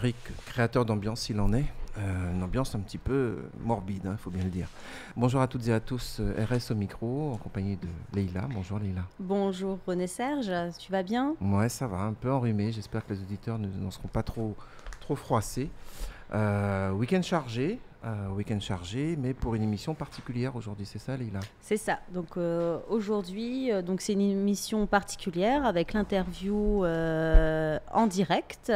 Eric, créateur d'ambiance, il en est. Une ambiance un petit peu morbide, il faut bien le dire. Bonjour à toutes et à tous, RS au micro, en compagnie de Leïla. Bonjour Leïla. Bonjour René-Serge, tu vas bien? Ouais, ça va, un peu enrhumé. J'espère que les auditeurs n'en seront pas trop froissés. Week-end chargé, mais pour une émission particulière aujourd'hui, c'est ça Leïla? C'est ça. Donc aujourd'hui, c'est une émission particulière avec l'interview en direct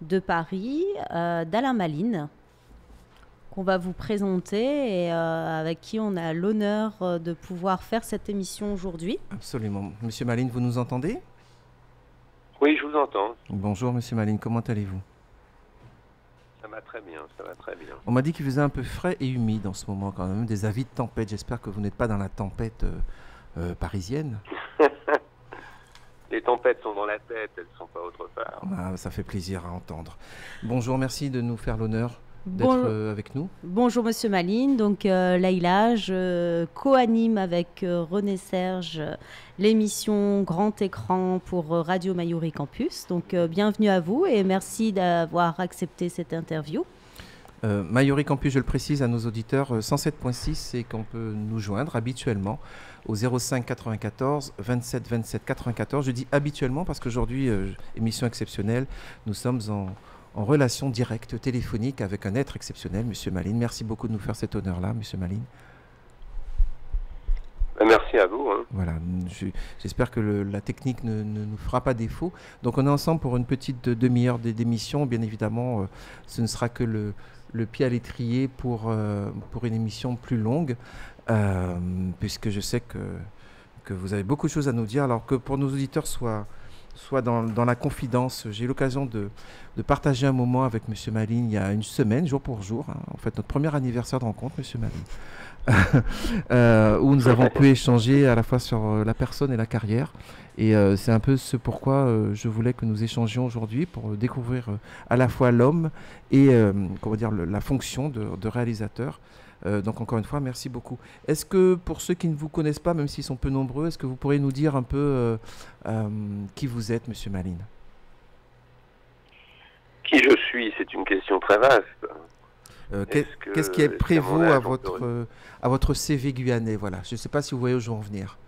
de Paris d'Alain Maline qu'on va vous présenter et avec qui on a l'honneur de pouvoir faire cette émission aujourd'hui. Absolument. Monsieur Maline, vous nous entendez? Oui, je vous entends. Bonjour Monsieur Maline, comment allez-vous? Ça va très bien, ça va très bien. On m'a dit qu'il faisait un peu frais et humide en ce moment quand même, des avis de tempête. J'espère que vous n'êtes pas dans la tempête parisienne. Les tempêtes sont dans la tête, elles ne sont pas autre part. Ah, ça fait plaisir à entendre. Bonjour, merci de nous faire l'honneur d'être avec nous. Bonjour Monsieur Maline, donc Leïla, je co-anime avec René-Serge l'émission Grand Écran pour Radio Mayuri Campus. Donc bienvenue à vous et merci d'avoir accepté cette interview. Mayuri Campus, je le précise à nos auditeurs, 107.6, c'est qu'on peut nous joindre habituellement au 05 94 27 27 94. Je dis habituellement parce qu'aujourd'hui, émission exceptionnelle, nous sommes en relation directe téléphonique avec un être exceptionnel, Monsieur Maline. Merci beaucoup de nous faire cet honneur-là, Monsieur Maline. Merci à vous. Voilà, j'espère que la technique ne nous fera pas défaut. Donc on est ensemble pour une petite demi-heure d'émission. Bien évidemment, ce ne sera que le pied à l'étrier pour une émission plus longue, puisque je sais que vous avez beaucoup de choses à nous dire. Alors que pour nos auditeurs soit dans la confidence. J'ai eu l'occasion de partager un moment avec M. Maline il y a une semaine, jour pour jour. En fait, notre premier anniversaire de rencontre, M. Maline, où nous avons pu échanger à la fois sur la personne et la carrière. Et c'est un peu ce pourquoi je voulais que nous échangions aujourd'hui, pour découvrir à la fois l'homme et la fonction de réalisateur. Donc encore une fois, merci beaucoup. Est-ce que pour ceux qui ne vous connaissent pas, même s'ils sont peu nombreux, est-ce que vous pourriez nous dire un peu qui vous êtes, Monsieur Maline? Qui je suis, c'est une question très vaste. Qu'est-ce qui est prévaut à votre CV guyanais? Voilà. Je ne sais pas si vous voyez où je veux en venir.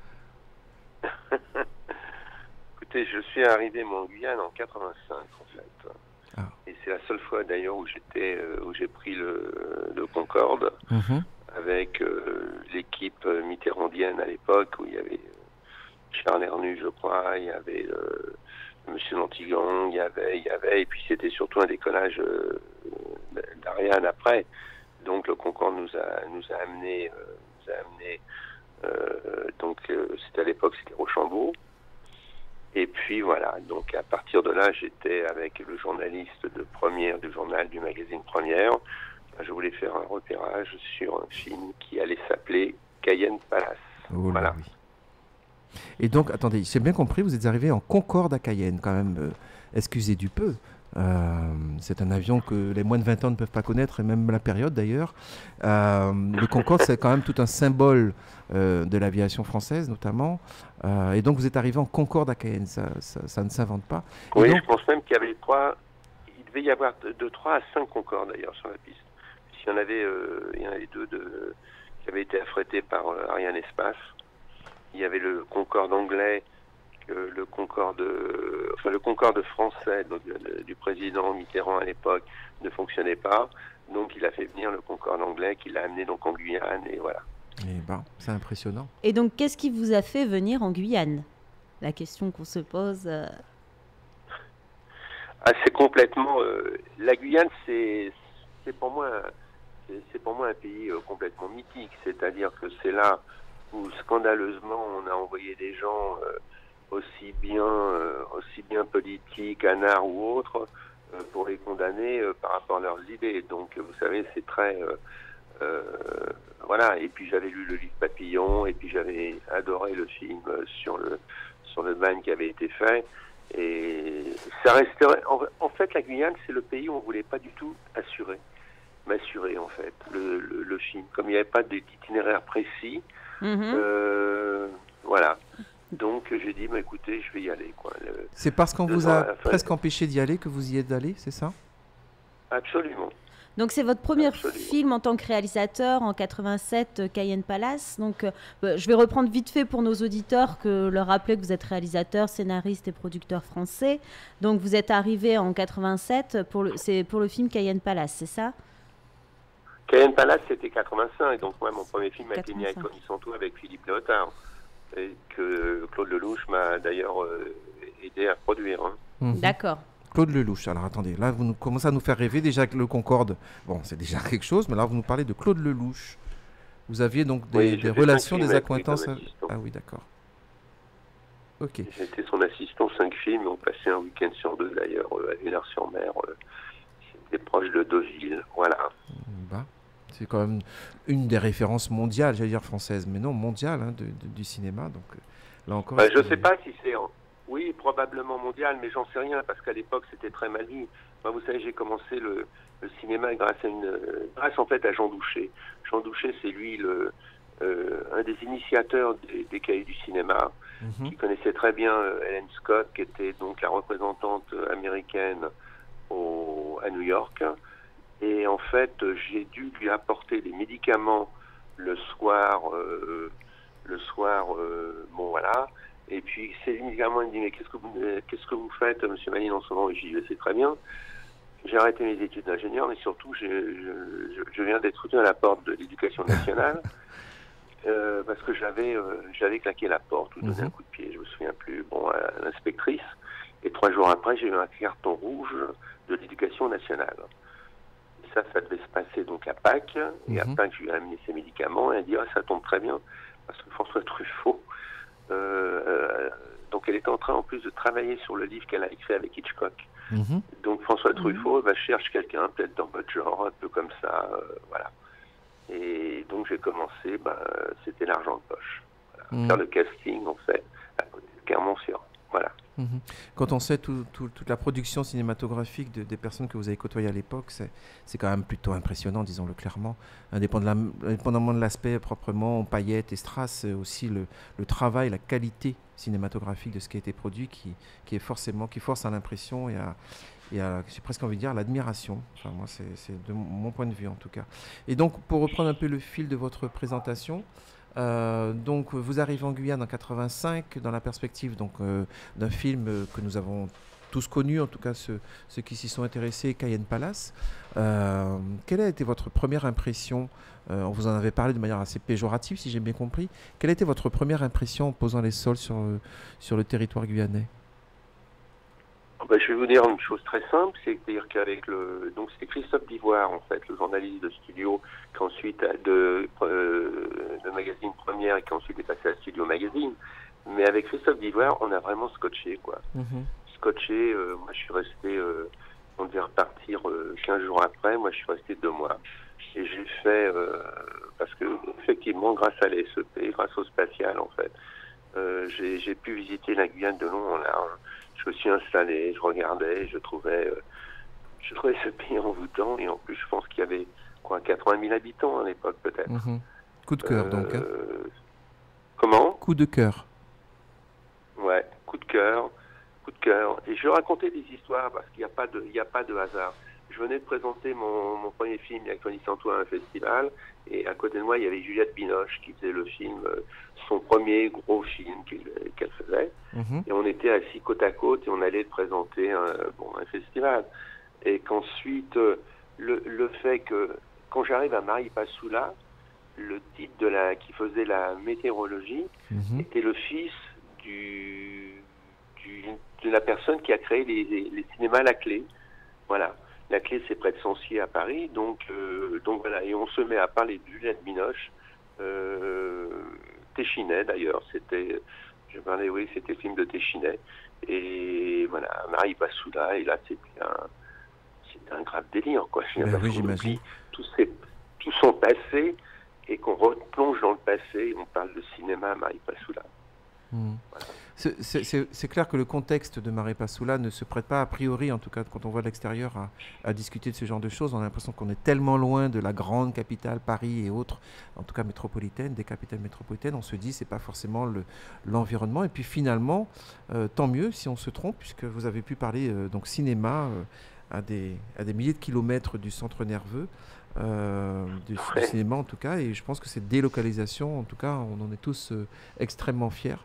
Écoutez, je suis arrivé en Guyane en 85 en fait. Ah. Et c'est la seule fois d'ailleurs où j'ai pris le Concorde avec l'équipe mitterrandienne à l'époque, où il y avait Charles Hernu, je crois, il y avait Monsieur Lantigan, il y avait, et puis c'était surtout un décollage d'Ariane après. Donc le Concorde nous a amené, c'était à l'époque, c'était Rochambeau. Et puis voilà, donc à partir de là, j'étais avec le journaliste de Première, du journal, du magazine Première. Je voulais faire un repérage sur un film qui allait s'appeler Cayenne Palace. Oh là, voilà. Oui. Et donc, attendez, j'ai bien compris, vous êtes arrivé en Concorde à Cayenne, quand même, excusez du peu. C'est un avion que les moins de 20 ans ne peuvent pas connaître, et même la période d'ailleurs. Le Concorde, c'est quand même tout un symbole de l'aviation française, notamment. Et donc, vous êtes arrivé en Concorde à Cayenne, ça ne s'invente pas. Et Oui, donc, je pense même qu'il y avait il devait y avoir de 3 à 5 Concorde d'ailleurs sur la piste. Il y en avait deux qui avaient été affrétés par Ariane Espace. Il y avait le Concorde anglais, le Concorde français donc, du président Mitterrand à l'époque ne fonctionnait pas. Donc il a fait venir le Concorde anglais qu'il a amené donc en Guyane et voilà. C'est impressionnant. Et donc qu'est-ce qui vous a fait venir en Guyane? La question qu'on se pose. C'est complètement. La Guyane, c'est pour moi un pays complètement mythique. C'est-à-dire que c'est là où scandaleusement on a envoyé des gens aussi bien politiques, anards ou autres, pour les condamner par rapport à leurs idées. Donc vous savez, c'est très voilà. Et puis j'avais lu le livre Papillon, et puis j'avais adoré le film sur le bagne qui avait été fait. Et ça resterait. En fait, la Guyane, c'est le pays où on voulait pas du tout m'assurer en fait le film. Comme il n'y avait pas d'itinéraire précis, voilà. Donc j'ai dit, écoutez, je vais y aller, quoi. C'est parce qu'on vous a presque empêché d'y aller que vous y êtes allé, c'est ça? Absolument. Donc c'est votre premier Absolument. film en tant que réalisateur en 87, Cayenne Palace. Donc je vais reprendre vite fait pour nos auditeurs que leur rappeler que vous êtes réalisateur, scénariste et producteur français. Donc vous êtes arrivé en 87 c'est pour le film Cayenne Palace, c'est ça? Cayenne Palace, c'était 85, donc moi, mon premier film a été mis à 85. Cognissanto avec Philippe Léotard, et que Claude Lelouch m'a d'ailleurs aidé à produire. Hein. D'accord. Claude Lelouch. Alors attendez, là vous commencez à nous faire rêver déjà avec le Concorde. Bon, c'est déjà quelque chose, mais là vous nous parlez de Claude Lelouch. Vous aviez donc Oui, des j'ai fait relations, 5 des films avec lui accointances. comme assistant. Ah oui, d'accord. Ok. J'étais son assistant, 5 films, on passait un week-end sur 2 d'ailleurs à Villars-sur-Mer. C'était proche de Deauville, voilà. Bah, c'est quand même une des références mondiales, j'allais dire françaises, mais non, mondiales hein, du cinéma. Donc là encore. Je ne sais pas si c'est... Oui, probablement mondial, mais j'en sais rien, parce qu'à l'époque, c'était très mal vu. Moi, vous savez, j'ai commencé le cinéma grâce en fait à Jean Douché. Jean Douché, c'est lui un des initiateurs des cahiers du cinéma, qui connaissait très bien Helen Scott, qui était donc la représentante américaine à New York. Et en fait, j'ai dû lui apporter des médicaments le soir, bon voilà. Et puis, ces médicaments, il me dit, mais qu'est-ce que vous faites, monsieur Maline, en ce moment? Et je dis, je sais très bien. J'ai arrêté mes études d'ingénieur, mais surtout, je viens d'être soutenu à la porte de l'éducation nationale, parce que j'avais claqué la porte ou donné un coup de pied, je me souviens plus, bon, à l'inspectrice. Et 3 jours après, j'ai eu un carton rouge de l'éducation nationale. Et ça devait se passer donc à Pâques. Et à Pâques, je lui ai amené ces médicaments et elle a dit, ah, ça tombe très bien, parce que François Truffaut, donc elle était en train en plus de travailler sur le livre qu'elle a écrit avec Hitchcock. Donc François Truffaut cherche quelqu'un peut-être dans votre genre, un peu comme ça, voilà. Et donc j'ai commencé, c'était l'argent de poche, voilà. Faire le casting en fait à côté de Clermont-Ferrand, voilà. Quand on sait toute la production cinématographique des personnes que vous avez côtoyées à l'époque, c'est quand même plutôt impressionnant, disons-le clairement. Indépendamment de l'aspect proprement paillettes et strass, aussi le travail, la qualité cinématographique de ce qui a été produit qui force à l'impression et à j'ai presque envie de dire, l'admiration. Enfin, moi, c'est de mon point de vue en tout cas. Et donc, pour reprendre un peu le fil de votre présentation, donc vous arrivez en Guyane en 85 dans la perspective d'un film que nous avons tous connu, en tout cas ceux qui s'y sont intéressés, Cayenne Palace. Quelle a été votre première impression? On vous en avait parlé de manière assez péjorative, si j'ai bien compris. Quelle a été votre première impression en posant les sols sur le territoire guyanais? Je vais vous dire une chose très simple, c'est-à-dire qu'avec donc c'était Christophe Divoire, en fait, le journaliste de studio, qui ensuite de magazine Première et qui ensuite est passé à Studio Magazine. Mais avec Christophe Divoire, on a vraiment scotché, quoi. Scotché, moi je suis resté, on devait repartir 15 jours après, moi je suis resté 2 mois. Et j'ai fait, parce que effectivement, grâce à la SEP, grâce au spatial, en fait, j'ai pu visiter la Guyane de long en large. Je me suis installé, je regardais, je trouvais ce pays envoûtant, et en plus je pense qu'il y avait 80 000 habitants à l'époque peut-être. Coup de cœur donc. Hein. Comment? Coup de cœur. Ouais, coup de cœur. Et je racontais des histoires parce qu'il n'y a pas de hasard. Je venais de présenter mon premier film, il y a Cognissanto à un festival, et à côté de moi il y avait Juliette Binoche qui faisait le film, son premier gros film qu'elle faisait. Et on était assis côte à côte et on allait présenter un festival. Et qu'ensuite, le fait que, quand j'arrive à Maripasoula, le type qui faisait la météorologie était le fils de la personne qui a créé les cinémas La Clé. Voilà. La Clé, c'est près de Sancier à Paris. Donc voilà. Et on se met à parler de Juliette Binoche. Téchinet d'ailleurs, c'était le film de Téchinet, et voilà, Maripasoula, et là c'était un grave délire, quoi. Oui, j'imagine. Tout son passé, et qu'on replonge dans le passé, et on parle de cinéma à Maripasoula. Voilà. C'est clair que le contexte de Maripasoula ne se prête pas, a priori, en tout cas quand on voit de l'extérieur, à discuter de ce genre de choses. On a l'impression qu'on est tellement loin de la grande capitale, Paris et autres, en tout cas métropolitaines, des capitales métropolitaines. On se dit c'est pas forcément l'environnement. Et puis finalement, tant mieux si on se trompe, puisque vous avez pu parler donc cinéma à des milliers de kilomètres du centre nerveux, du cinéma en tout cas, et je pense que cette délocalisation, en tout cas, on en est tous extrêmement fiers,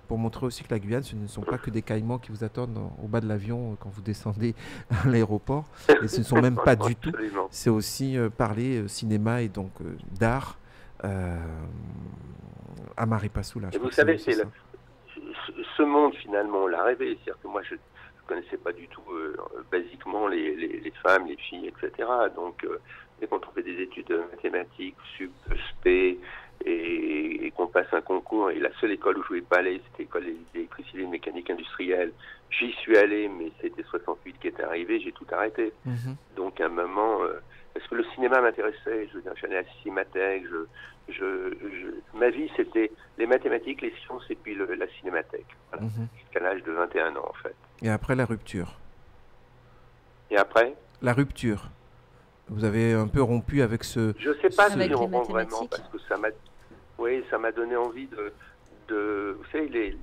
pour montrer aussi que la Guyane, ce ne sont pas que des caïmans qui vous attendent au bas de l'avion quand vous descendez à l'aéroport, et ce ne sont même pas du tout, c'est aussi parler cinéma et donc d'art à Maripasoula. Et vous savez, c'est ce monde finalement, on l'a rêvé, c'est-à-dire que moi je connaissais pas du tout basiquement les femmes, les filles, etc. Donc quand on fait des études mathématiques, sup, spé, et qu'on passe un concours, et la seule école où je ne voulais pas aller, c'était l'école d'électricité et de mécanique industrielle. J'y suis allé, mais c'était 68 qui était arrivé, j'ai tout arrêté. Donc à un moment, parce que le cinéma m'intéressait, je veux dire, j'allais à la cinémathèque, ma vie c'était les mathématiques, les sciences et puis la cinémathèque, voilà. Jusqu'à l'âge de 21 ans en fait. Et après la rupture. Et après la rupture. Vous avez un peu rompu avec ce... Je ne sais pas si on rompt vraiment, parce que ça m'a donné envie de vous savez,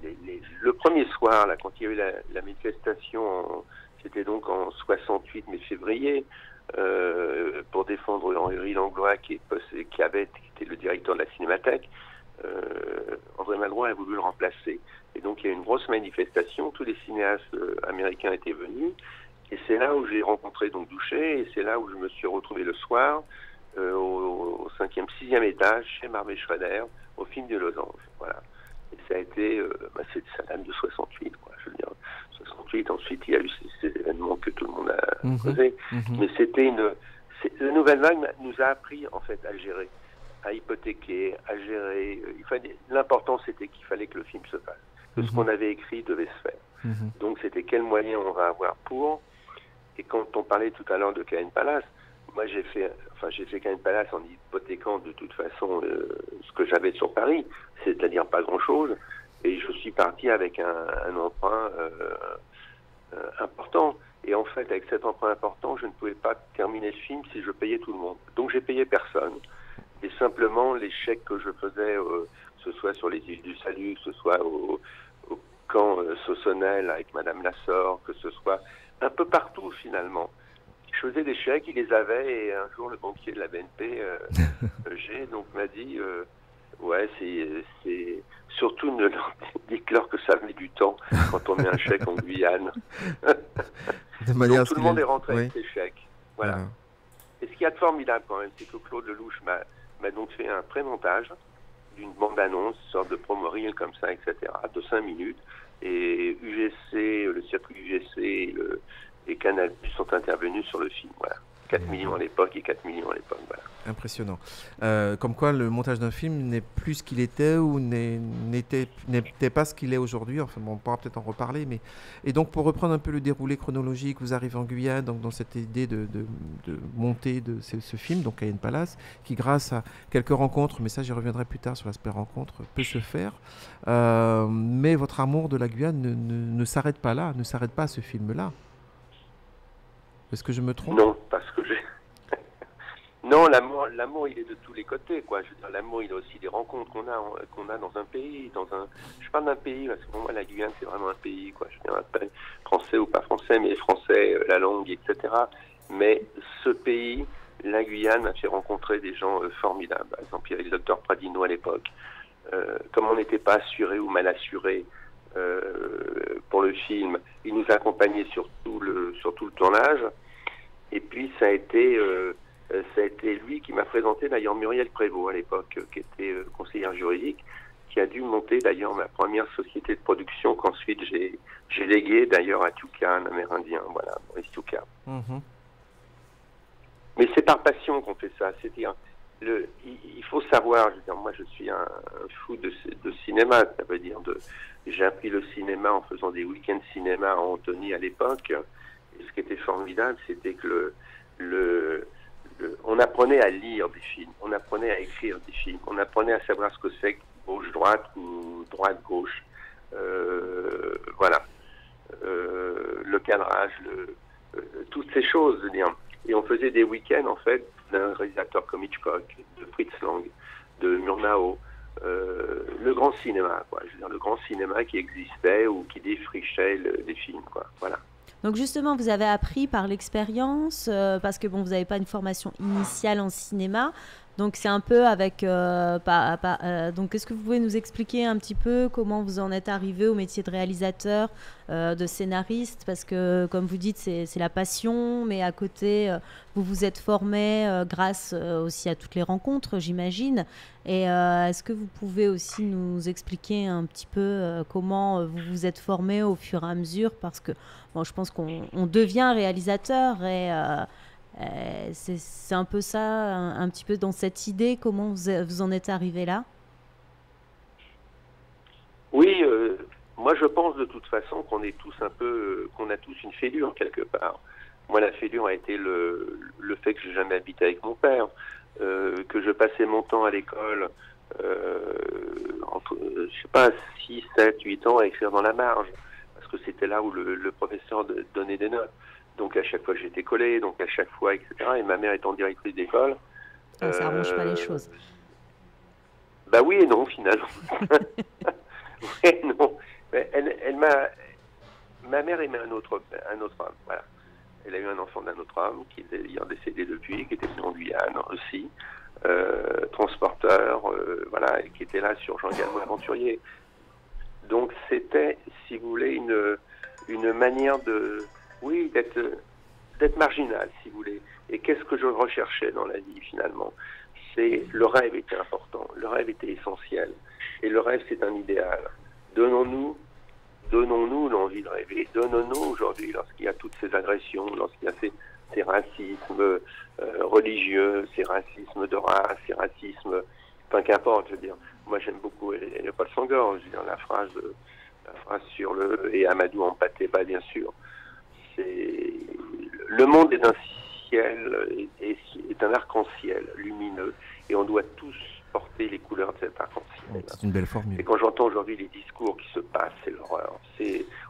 le premier soir, là, quand il y a eu la manifestation, c'était donc en 68, mai février, pour défendre Henri Langlois, qui était le directeur de la Cinémathèque. André Malraux a voulu le remplacer. Et donc il y a eu une grosse manifestation, tous les cinéastes américains étaient venus, et c'est là où j'ai rencontré donc Douchet, et c'est là où je me suis retrouvé le soir, au 5e, 6e étage, chez Marvé Schrader, au film de Losange. Voilà. Et ça a été, c'est ça date de 68, quoi, je veux dire. 68, ensuite il y a eu ces événements que tout le monde a causés. Mais c'était la nouvelle vague nous a appris en fait à gérer, à hypothéquer, à gérer. L'important c'était qu'il fallait que le film se fasse, que ce qu'on avait écrit devait se faire. Donc c'était quel moyen on va avoir pour. Et quand on parlait tout à l'heure de Cahen Palace, moi j'ai fait Cahen Palace en hypothéquant de toute façon ce que j'avais sur Paris, c'est-à-dire pas grand-chose, et je suis parti avec un emprunt important. Et en fait, avec cet emprunt important, je ne pouvais pas terminer le film si je payais tout le monde. Donc j'ai payé personne. Et simplement, les chèques que je faisais, que ce soit sur les îles du Salut, que ce soit au camp Saussonnel avec Madame Lassor, que ce soit un peu partout finalement. Je faisais des chèques, il les avait, et un jour le banquier de la BNP, donc m'a dit ouais, c'est surtout ne leur dites-leur que ça met du temps quand on met un chèque en Guyane. De manière donc, tout le monde est rentré avec ses chèques. Voilà. Et ce qu'il y a de formidable quand même, c'est que Claude Lelouch m'a donc fait un pré-montage d'une bande-annonce, une sorte de promo reel comme ça, etc., de 5 minutes. Et UGC, le circuit UGC et Canal+ sont intervenus sur le film. Voilà. 4 millions à l'époque et 4 millions à l'époque. Voilà. Impressionnant. Comme quoi le montage d'un film n'est plus ce qu'il était ou n'était pas ce qu'il est aujourd'hui. Enfin, bon, on pourra peut-être en reparler. Mais... Et donc, pour reprendre un peu le déroulé chronologique, vous arrivez en Guyane, donc dans cette idée de monter de ce film, donc Cahen Palace, qui grâce à quelques rencontres, mais ça j'y reviendrai plus tard sur l'aspect rencontre, peut se faire. Mais votre amour de la Guyane ne s'arrête pas là, ne s'arrête pas à ce film-là. Est-ce que je me trompe? Non, parce que non, l'amour, il est de tous les côtés, quoi. Je veux dire, l'amour, il est aussi des rencontres qu'on a dans un pays, je parle d'un pays, parce que pour moi, la Guyane, c'est vraiment un pays, quoi. Je veux dire, pas français ou pas français, mais français, la langue, etc. Mais ce pays, la Guyane, m'a fait rencontrer des gens formidables. Par exemple, il y avait le docteur Pradino à l'époque. Comme on n'était pas assuré ou mal assuré pour le film, il nous accompagnait sur tout le tournage. Et puis ça a été lui qui m'a présenté d'ailleurs Muriel Prévost à l'époque, qui était conseillère juridique, qui a dû monter d'ailleurs ma première société de production qu'ensuite j'ai léguée d'ailleurs à Tuka, un Amérindien, voilà, Maurice Tuka. Mais c'est par passion qu'on fait ça, c'est-à-dire il faut savoir, je veux dire, moi je suis un fou de cinéma, ça veut dire j'ai appris le cinéma en faisant des week-ends cinéma à Antony à l'époque. Et ce qui était formidable, c'était que on apprenait à lire des films, on apprenait à écrire des films, on apprenait à savoir ce que c'est que gauche-droite ou droite-gauche. Voilà. Le cadrage, toutes ces choses, je veux dire. Et on faisait des week-ends, en fait, d'un réalisateur comme Hitchcock, de Fritz Lang, de Murnau, le grand cinéma, quoi. Je veux dire, le grand cinéma qui existait ou qui défrichait des films, quoi. Voilà. Donc justement, vous avez appris par l'expérience, parce que bon, vous n'avez pas une formation initiale en cinéma. Donc c'est un peu avec... donc est-ce que vous pouvez nous expliquer un petit peu comment vous en êtes arrivé au métier de réalisateur, de scénariste? Parce que comme vous dites, c'est la passion, mais à côté, vous vous êtes formé grâce aussi à toutes les rencontres, j'imagine. Et est-ce que vous pouvez aussi nous expliquer un petit peu comment vous vous êtes formé au fur et à mesure? Parce que bon, je pense qu'on devient réalisateur et c'est un peu ça, un petit peu dans cette idée, comment vous en êtes arrivé là? Oui, moi je pense de toute façon qu'on est tous un peu, qu'on a tous une fêlure quelque part. Moi la fêlure a été le fait que j'ai jamais habité avec mon père, que je passais mon temps à l'école, entre, je sais pas, 6, 7, 8 ans à écrire dans la marge, parce que c'était là où le professeur donnait des notes. Donc à chaque fois j'étais collé, donc à chaque fois, etc. Et ma mère étant directrice d'école. Ah, ça arrange pas les choses. Bah oui et non finalement. Oui, non. Mais ma mère aimait un autre homme, voilà. Elle a eu un enfant d'un autre homme qui est d'ailleurs décédé depuis, qui était en Guyane aussi, transporteur, voilà, et qui était là sur Jean Galmo Aventurier. Donc c'était, si vous voulez, une manière de, oui, d'être marginal, si vous voulez. Et qu'est-ce que je recherchais dans la vie finalement? C'est le rêve était important, le rêve était essentiel, et le rêve c'est un idéal. Donnons-nous l'envie de rêver. Donnons-nous aujourd'hui, lorsqu'il y a toutes ces agressions, lorsqu'il y a ces racismes religieux, ces racismes de race, ces racismes, enfin qu'importe, je veux dire. Moi j'aime beaucoup Léopold Senghor, je veux dire, la phrase sur le et Amadou en pâté bas, bien sûr. Le monde est un ciel, est un arc-en-ciel lumineux, et on doit tous porter les couleurs de cet arc-en-ciel. C'est une belle formule. Et quand j'entends aujourd'hui les discours qui se passent, c'est l'horreur.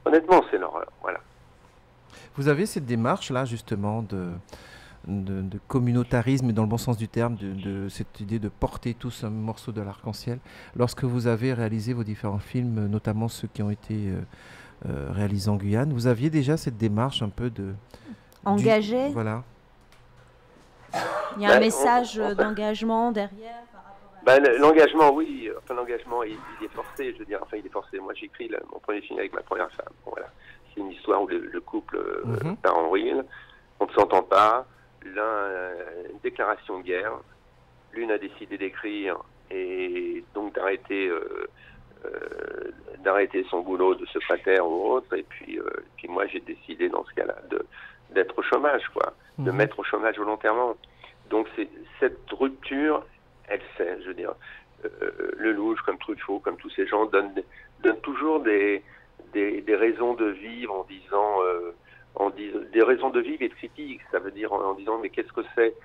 Honnêtement, c'est l'horreur. Voilà. Vous avez cette démarche-là, justement, de communautarisme, dans le bon sens du terme, de cette idée de porter tous un morceau de l'arc-en-ciel. Lorsque vous avez réalisé vos différents films, notamment ceux qui ont été réalisés en Guyane, vous aviez déjà cette démarche un peu de... Engagé. Voilà. Il y a un message d'engagement derrière par rapport à... L'engagement, oui. Enfin, l'engagement, il est forcé, je veux dire. Enfin, il est forcé. Moi, j'écris mon premier film avec ma première femme. Bon, voilà. C'est une histoire où le couple part en ruine. On ne s'entend pas. L'un, une déclaration de guerre. L'une a décidé d'écrire et donc d'arrêter son boulot de secrétaire ou autre. Et puis moi, j'ai décidé dans ce cas-là d'être au chômage, quoi. De mettre au chômage volontairement. Donc cette rupture, elle sait, je veux dire, Lelouch, comme Truffaut, comme tous ces gens, donnent toujours des raisons de vivre en disant des raisons de vivre et de critique. Ça veut dire en disant mais qu'est-ce que c'est?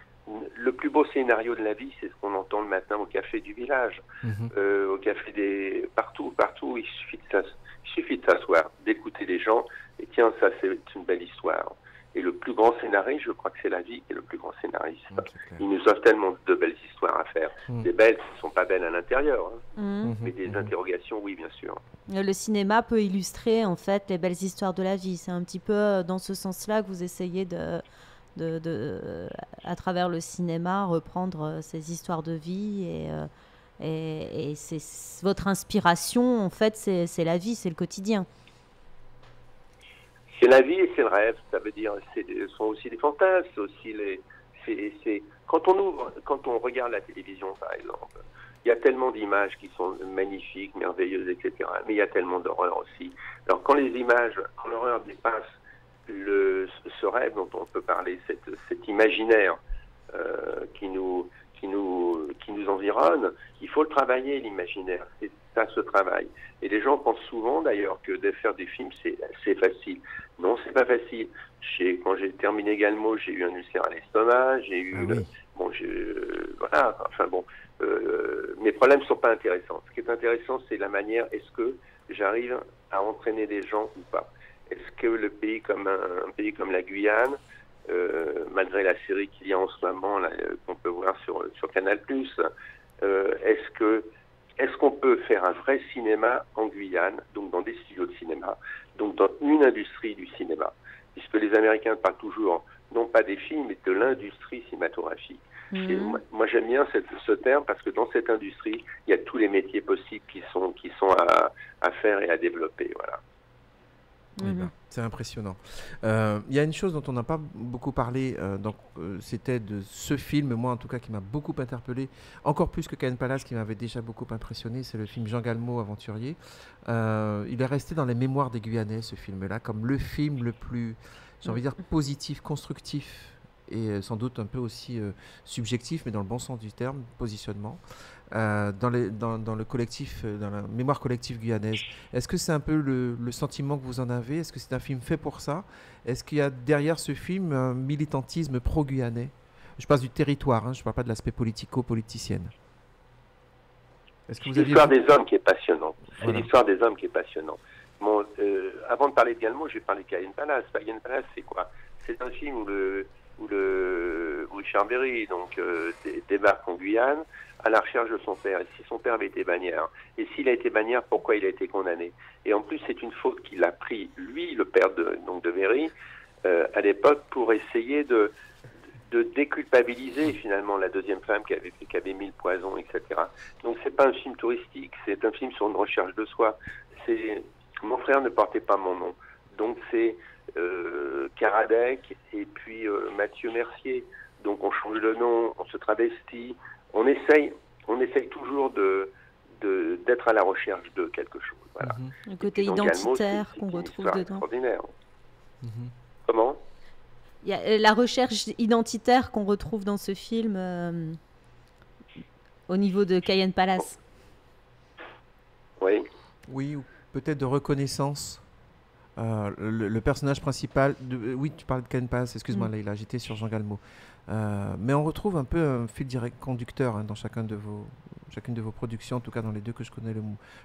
Le plus beau scénario de la vie, c'est ce qu'on entend le matin au café du village, au café partout. Il suffit de s'asseoir, d'écouter les gens et tiens, ça c'est une belle histoire. Et le plus grand scénariste, je crois que c'est la vie qui est le plus grand scénariste. Ils nous offrent tellement de belles histoires à faire. Des belles qui ne sont pas belles à l'intérieur, mais des interrogations, oui, bien sûr. Le cinéma peut illustrer, en fait, les belles histoires de la vie. C'est un petit peu dans ce sens-là que vous essayez à travers le cinéma, reprendre ces histoires de vie. Et c'est votre inspiration, en fait, c'est la vie, c'est le quotidien. C'est la vie et c'est le rêve, ça veut dire, ce sont aussi des fantasmes, aussi quand on regarde la télévision par exemple, il y a tellement d'images qui sont magnifiques, merveilleuses, etc. Mais il y a tellement d'horreur aussi. Alors quand l'horreur dépasse ce rêve dont on peut parler, cet imaginaire qui nous environne, il faut le travailler, l'imaginaire. Ça se travaille. Et les gens pensent souvent d'ailleurs que de faire des films c'est facile. Non, c'est pas facile. Quand j'ai terminé Galmo, j'ai eu un ulcère à l'estomac, j'ai eu voilà, enfin bon, mes problèmes ne sont pas intéressants. Ce qui est intéressant, c'est la manière, est-ce que j'arrive à entraîner des gens ou pas? Est-ce que un pays comme la Guyane, malgré la série qu'il y a en ce moment, qu'on peut voir sur Canal+, est-ce qu'on peut faire un vrai cinéma en Guyane, donc dans des studios de cinéma, donc dans une industrie du cinéma? les Américains parlent toujours, non pas des films, mais de l'industrie cinématographique. Moi, j'aime bien ce terme parce que dans cette industrie, il y a tous les métiers possibles qui sont à faire et à développer. Voilà. Oui, c'est impressionnant. Il y a une chose dont on n'a pas beaucoup parlé, c'était de ce film, moi en tout cas, qui m'a beaucoup interpellé, encore plus que Cahen Palace, qui m'avait déjà beaucoup impressionné, c'est le film Jean Galmo, Aventurier. Il est resté dans les mémoires des Guyanais, ce film-là, comme le film le plus, j'ai envie de dire, positif, constructif, et sans doute un peu aussi subjectif, mais dans le bon sens du terme, positionnement, dans le collectif, dans la mémoire collective guyanaise. Est-ce que c'est un peu le sentiment que vous en avez? Est-ce que c'est un film fait pour ça? Est-ce qu'il y a derrière ce film un militantisme pro-guyanais? Je passe du territoire, je ne parle pas de l'aspect politico-politicienne. Est-ce que vous aviez... l'histoire des hommes qui est passionnante. C'est l'histoire des hommes qui est passionnante. Bon, avant de parler de Galmo, je vais parler de Cahen Palace. Cahen Palace, c'est quoi? C'est un film où Richard Berry débarque en Guyane à la recherche de son père. Et si son père avait été bagnard, et s'il a été bagnard, pourquoi il a été condamné? Et en plus, c'est une faute qu'il a pris, lui, le père de Berry, à l'époque, pour essayer de déculpabiliser finalement la deuxième femme qui avait mis le poison, etc. Donc c'est pas un film touristique, c'est un film sur une recherche de soi. C'est Mon frère ne portait pas mon nom. Donc c'est Karadec et puis Mathieu Mercier. Donc on change de nom, on se travestit, on essaye toujours d'être à la recherche de quelque chose. Voilà. Le côté identitaire qu'on retrouve dedans. Extraordinaire. Comment? Il y a la recherche identitaire qu'on retrouve dans ce film au niveau de Cahen Palace. Oui. Oui, ou peut-être de reconnaissance. Le personnage principal, oui, tu parles de Cahen Palace, excuse-moi, Leïla, j'étais sur Jean Galmo. Mais on retrouve un peu un fil direct conducteur dans chacune de vos productions, en tout cas dans les deux que je connais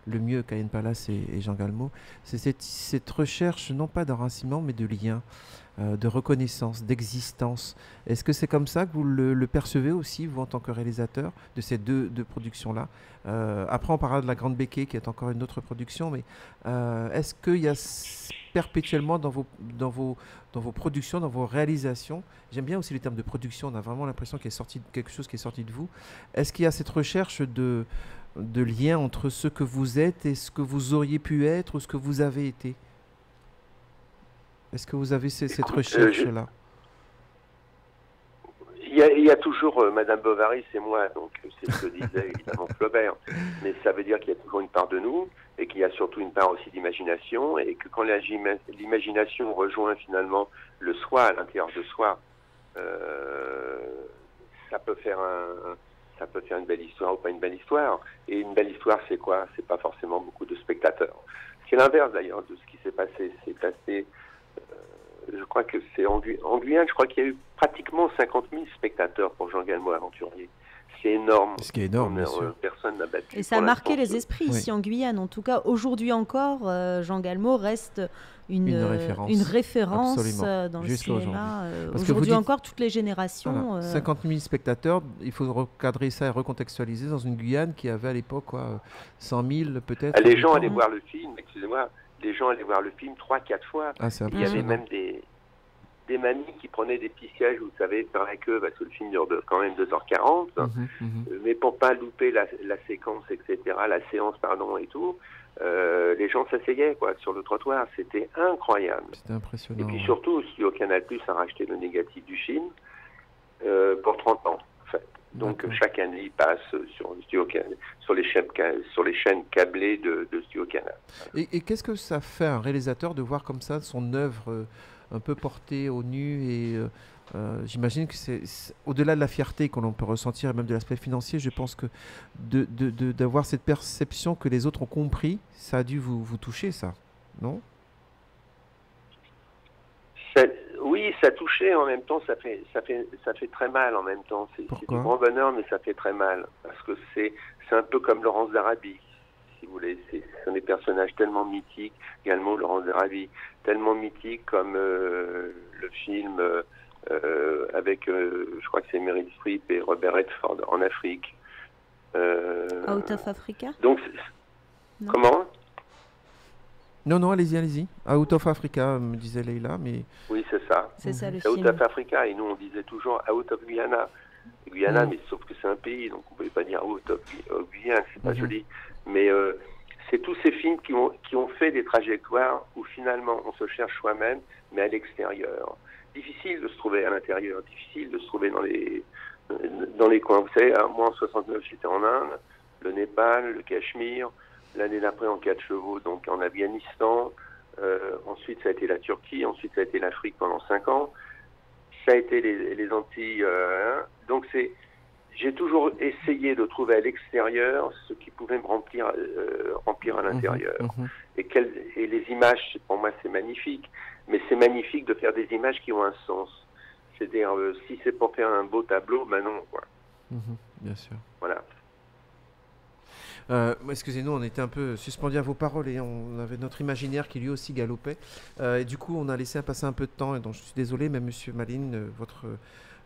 le mieux, Cahen Palace et Jean Galmo. C'est cette recherche, non pas d'enracinement, mais de lien, de reconnaissance, d'existence. Est-ce que c'est comme ça que vous le percevez aussi, vous, en tant que réalisateur de ces deux productions-là? Après, on parlera de La Grande Béquée, qui est encore une autre production, mais est-ce qu'il y a perpétuellement dans vos productions, dans vos réalisations, j'aime bien aussi les termes de production, on a vraiment l'impression qu'il y a sorti quelque chose qui est sorti de vous. Est-ce qu'il y a cette recherche de lien entre ce que vous êtes et ce que vous auriez pu être ou ce que vous avez été? Est-ce que vous avez cette recherche-là? Il y a toujours Madame Bovary, c'est moi, donc c'est ce que disait évidemment Flaubert. Mais ça veut dire qu'il y a toujours une part de nous et qu'il y a surtout une part aussi d'imagination et que quand l'imagination rejoint finalement le soi à l'intérieur de soi, ça peut faire une belle histoire ou pas une belle histoire. Et une belle histoire, c'est quoi? C'est pas forcément beaucoup de spectateurs. C'est l'inverse d'ailleurs de ce qui s'est passé. C'est passé. Je crois que c'est en Guyane, je crois qu'il y a eu pratiquement 50 000 spectateurs pour Jean Galmo Aventurier. C'est énorme. Ce qui est énorme, bien sûr. Personne n'a battu. Et ça a marqué les esprits ici en Guyane. En tout cas, aujourd'hui encore, Jean Galmo reste une référence dans le cinéma. Aujourd'hui encore, toutes les générations. Voilà. 50 000 spectateurs, il faut recadrer ça et recontextualiser dans une Guyane qui avait à l'époque 100 000 peut-être. Les gens allaient voir le film, excusez-moi. Les gens allaient voir le film 3-4 fois. Il y avait même des mamies qui prenaient des petits sièges, vous savez, faire la queue, parce que le film dure quand même 2h40, mais pour pas louper la séquence, etc., la séance, pardon, et tout, les gens s'asseyaient sur le trottoir. C'était incroyable. C'était impressionnant. Et puis surtout, Studio Canal+ a racheté le négatif du film pour 30 ans, en fait. Donc chaque année, il passe sur les chaînes câblées de Studio Canal. Et qu'est-ce que ça fait un réalisateur de voir comme ça son œuvre un peu portée au nu et j'imagine que c'est au-delà de la fierté qu'on peut ressentir et même de l'aspect financier, je pense que d'avoir cette perception que les autres ont compris, ça a dû vous toucher, ça, non? Oui, ça touchait, en même temps, ça fait très mal en même temps. C'est du grand bonheur, mais ça fait très mal. Parce que c'est un peu comme Laurence d'Arabie, si vous voulez. Ce sont des personnages tellement mythiques, également Laurence d'Arabie, tellement mythiques comme le film avec, je crois que c'est Meryl Streep et Robert Redford en Afrique. Out of Africa? Donc, comment? Non, non, allez-y, allez-y. Out of Africa, me disait Leïla, mais... Oui, c'est ça. C'est ça le C'est Out film. of Africa, et nous on disait toujours Out of Guyana. Guyana, Mm. mais sauf que c'est un pays, donc on ne pouvait pas dire Out of Guyane, c'est pas Mhm. joli. Mais c'est tous ces films qui ont fait des trajectoires où finalement on se cherche soi-même, mais à l'extérieur. Difficile de se trouver à l'intérieur, difficile de se trouver dans les coins. Vous savez, moi en 69 j'étais en Inde, le Népal, le Cachemire, l'année d'après en 4 chevaux, donc en Afghanistan, ensuite ça a été la Turquie, ensuite ça a été l'Afrique pendant 5 ans, ça a été les Antilles, donc j'ai toujours essayé de trouver à l'extérieur ce qui pouvait me remplir à l'intérieur. Mhm. Et les images, pour moi, c'est magnifique. Mais c'est magnifique de faire des images qui ont un sens. C'est-à-dire, si c'est pour faire un beau tableau, ben non, quoi. Mhm. Bien sûr. Voilà. Excusez-nous, on était un peu suspendu à vos paroles et on avait notre imaginaire qui lui aussi galopait. Et du coup, on a laissé passer un peu de temps et donc je suis désolé, mais Monsieur Maline,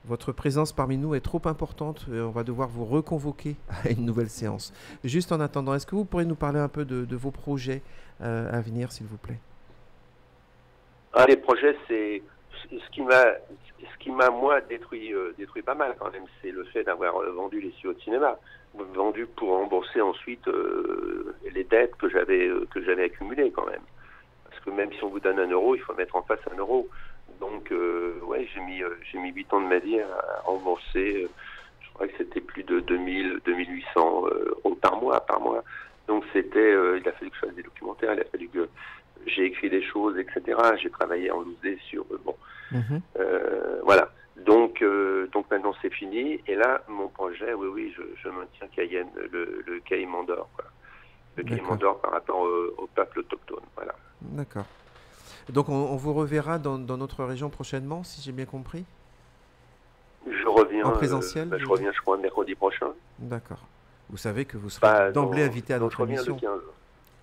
votre présence parmi nous est trop importante. On va devoir vous reconvoquer à une nouvelle séance. Juste en attendant, est-ce que vous pourriez nous parler un peu de vos projets à venir, s'il vous plaît? Les projets, c'est ce qui m'a moi détruit pas mal quand même, c'est le fait d'avoir vendu les studios de cinéma, vendu pour rembourser ensuite les dettes que j'avais accumulées quand même. Parce que même si on vous donne 1 euro, il faut mettre en face 1 euro. Donc ouais, j'ai mis 8 ans de ma vie à rembourser. Je crois que c'était plus de 2800 euros par mois. Donc c'était, il a fallu que je fasse des documentaires, il a fallu que j'ai écrit des choses, etc. J'ai travaillé en loosé sur voilà. Donc maintenant c'est fini. Et là, mon projet, oui, je maintiens Cayenne, le Caïman d'Or, quoi. Le Caïman d'Or par rapport au peuple autochtone. Voilà. D'accord. Donc on vous reverra dans notre région prochainement, si j'ai bien compris. Je reviens en présentiel. Je reviens, je crois, mercredi prochain. D'accord. Vous savez que vous serez d'emblée invité à notre émission. Le 15.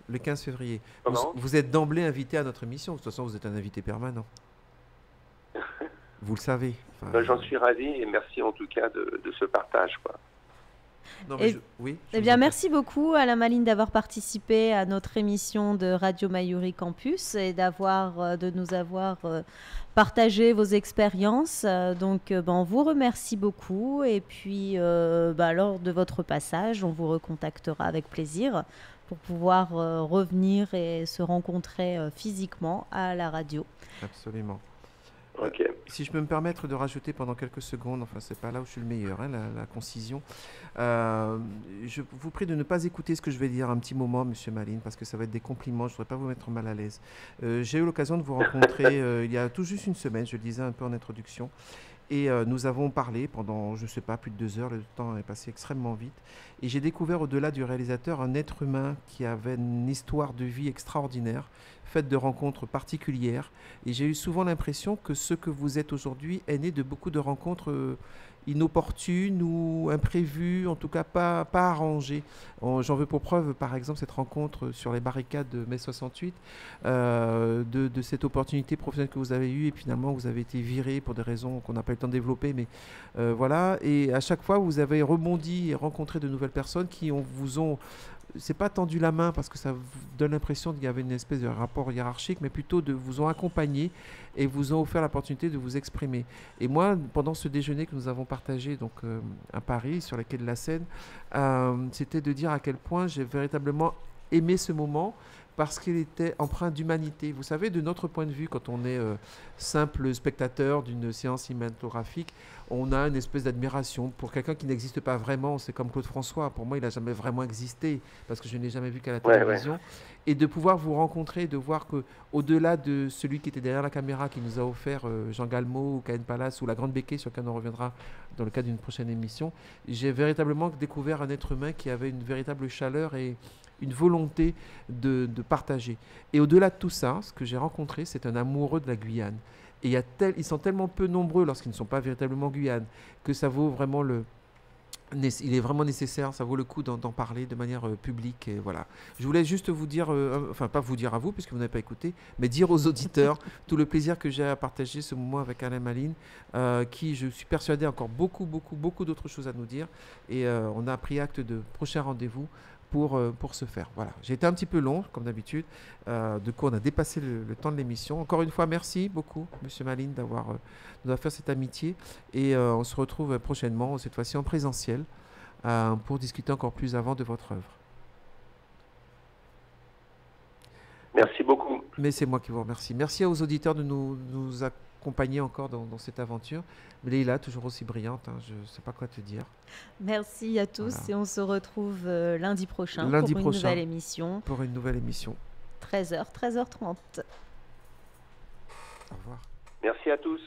Le 15 février. Comment ? Vous êtes d'emblée invité à notre émission. De toute façon, vous êtes un invité permanent. Vous le savez. Enfin, J'en suis ravi et merci en tout cas de ce partage, quoi. Non, mais oui. Eh bien, merci beaucoup Alain Maline d'avoir participé à notre émission de Radio Mayuri Campus et de nous avoir partagé vos expériences. Donc, on vous remercie beaucoup et puis lors de votre passage, on vous recontactera avec plaisir pour pouvoir revenir et se rencontrer physiquement à la radio. Absolument. Okay. Si je peux me permettre de rajouter pendant quelques secondes, enfin c'est pas là où je suis le meilleur, la concision. Je vous prie de ne pas écouter ce que je vais dire un petit moment, Monsieur Maline, parce que ça va être des compliments, je ne voudrais pas vous mettre mal à l'aise. J'ai eu l'occasion de vous rencontrer il y a tout juste une semaine, je le disais un peu en introduction, et nous avons parlé pendant, je ne sais pas, plus de 2 heures, le temps est passé extrêmement vite, et j'ai découvert au-delà du réalisateur un être humain qui avait une histoire de vie extraordinaire, faite de rencontres particulières. Et j'ai eu souvent l'impression que ce que vous êtes aujourd'hui est né de beaucoup de rencontres inopportunes ou imprévues, en tout cas pas arrangées. J'en veux pour preuve, par exemple, cette rencontre sur les barricades de mai 68, de cette opportunité professionnelle que vous avez eue, et finalement vous avez été viré pour des raisons qu'on n'a pas eu le temps de développer, mais voilà. Et à chaque fois, vous avez rebondi et rencontré de nouvelles personnes qui vous ont... C'est pas tendu la main parce que ça vous donne l'impression qu'il y avait une espèce de rapport hiérarchique, mais plutôt vous ont accompagné et vous ont offert l'opportunité de vous exprimer. Et moi, pendant ce déjeuner que nous avons partagé donc à Paris, sur les quais de la Seine, c'était de dire à quel point j'ai véritablement aimé ce moment parce qu'il était empreint d'humanité. Vous savez, de notre point de vue, quand on est simple spectateur d'une séance cinématographique, on a une espèce d'admiration pour quelqu'un qui n'existe pas vraiment. C'est comme Claude François. Pour moi, il n'a jamais vraiment existé parce que je ne l'ai jamais vu qu'à la télévision. Ouais. Et de pouvoir vous rencontrer, de voir qu'au-delà de celui qui était derrière la caméra, qui nous a offert Jean Galmo ou Cahen Palace ou La Grande Béquée, sur laquelle on reviendra dans le cadre d'une prochaine émission, j'ai véritablement découvert un être humain qui avait une véritable chaleur et une volonté de partager. Et au-delà de tout ça, ce que j'ai rencontré, c'est un amoureux de la Guyane. Et ils sont tellement peu nombreux lorsqu'ils ne sont pas véritablement Guyane que ça vaut vraiment il est vraiment nécessaire, ça vaut le coup d'en parler de manière publique. Et voilà. Je voulais juste vous dire, enfin pas vous dire à vous puisque vous n'avez pas écouté, mais dire aux auditeurs tout le plaisir que j'ai à partager ce moment avec Alain Maline, qui, je suis persuadé, a encore beaucoup d'autres choses à nous dire. Et on a pris acte de prochains rendez-vous pour se faire. Voilà, j'ai été un petit peu long, comme d'habitude. Du coup, on a dépassé le temps de l'émission. Encore une fois, merci beaucoup, Monsieur Malines, d'avoir fait cette amitié. Et on se retrouve prochainement, cette fois-ci en présentiel, pour discuter encore plus avant de votre œuvre. Merci beaucoup. Mais c'est moi qui vous remercie. Merci aux auditeurs de nous accompagner encore dans cette aventure. Leïla, toujours aussi brillante, hein, je ne sais pas quoi te dire. Merci à tous et on se retrouve lundi prochain pour une nouvelle émission. Pour une nouvelle émission. 13h, 13h30. Au revoir. Merci à tous.